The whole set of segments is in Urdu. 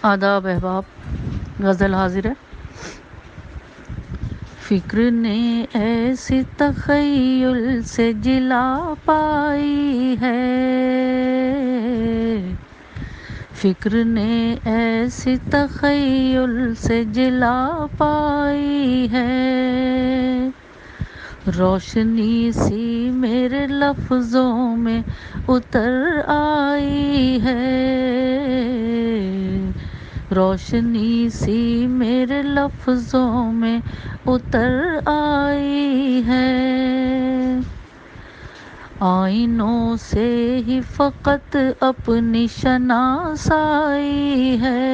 آداب احباب، غزل حاضر ہے۔ فکر نے ایسی تخیل سے جلا پائی ہے، فکر نے ایسی تخیل سے جلا پائی ہے، روشنی سی میرے لفظوں میں اتر آئی ہے، روشنی سی میرے لفظوں میں اتر آئی ہے، آئینوں سے ہی فقط اپنی شناسائی ہے،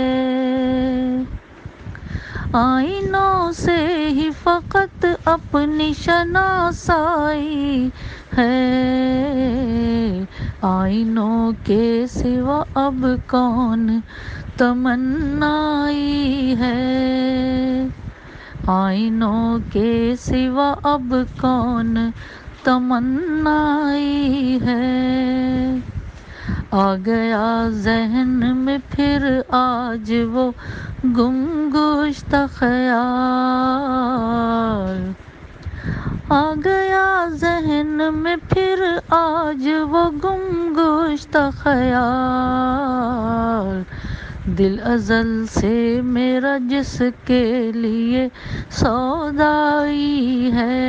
آئینوں سے ہی فقط اپنی شناسائی ہے، آئینوں کے سوا اب کون تمنائی ہے، آئینوں کے سوا اب کون تمنائی ہے، آ گیا ذہن میں پھر آج وہ گم گشتہ خیال، آ گیا ذہن میں پھر آج وہ گم گشتہ خیال، دل ازل سے میرا جس کے لیے سودائی ہے،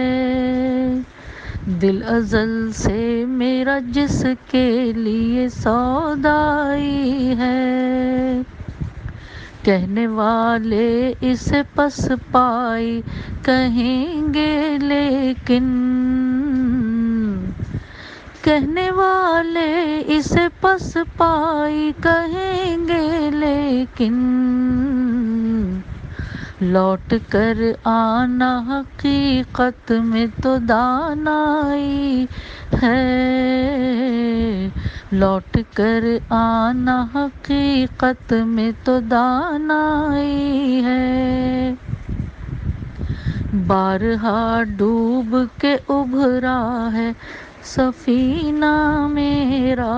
دل ازل سے میرا جس کے لیے سودائی ہے، کہنے والے اسے پس پائی کہیں گے لیکن، کہنے والے اسے پس پائی کہیں گے لیکن، لوٹ کر آنا حقیقت میں تو دانائی ہے، لوٹ کر آنا حقیقت میں تو دانائی ہے، بارہا ڈوب کے ابھرا ہے سفینہ میرا،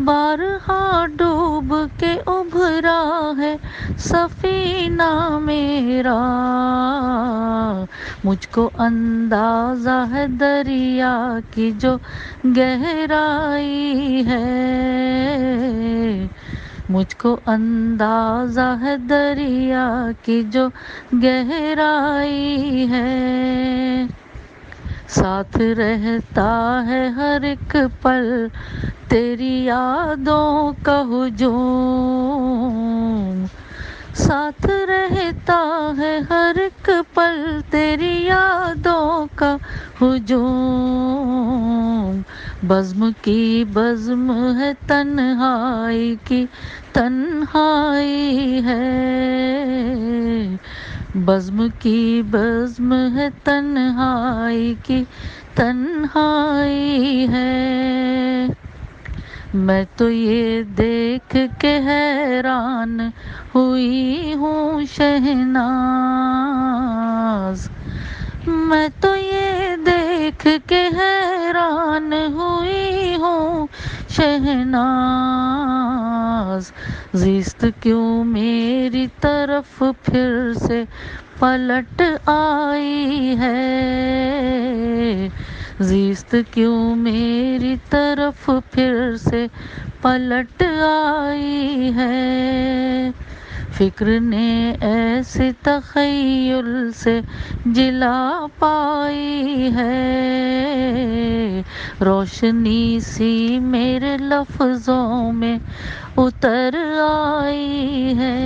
بارہا ڈوب کے ابھرا ہے سفینہ میرا، مجھ کو اندازہ ہے دریا کی جو گہرائی ہے، مجھ کو اندازہ ہے دریا کی جو گہرائی ہے، ساتھ رہتا ہے ہر ایک پل تیری یادوں کا ہجوم، ساتھ رہتا ہے ہر ایک پل تیری یادوں کا ہجوم، بزم کی بزم ہے تنہائی کی تنہائی ہے، بزم کی بزم ہے تنہائی کی تنہائی ہے، میں تو یہ دیکھ کے حیران ہوئی ہوں شہناز، میں تو یہ دیکھ کے حیران ہوئی ہوں شہناز، زیست کیوں میری طرف پھر سے پلٹ آئی ہے، زیست کیوں میری طرف پھر سے پلٹ آئی ہے، فکر نے ایسی تخیل سے جلا پائی ہے، روشنی سی میرے لفظوں میں اتر آئی ہے۔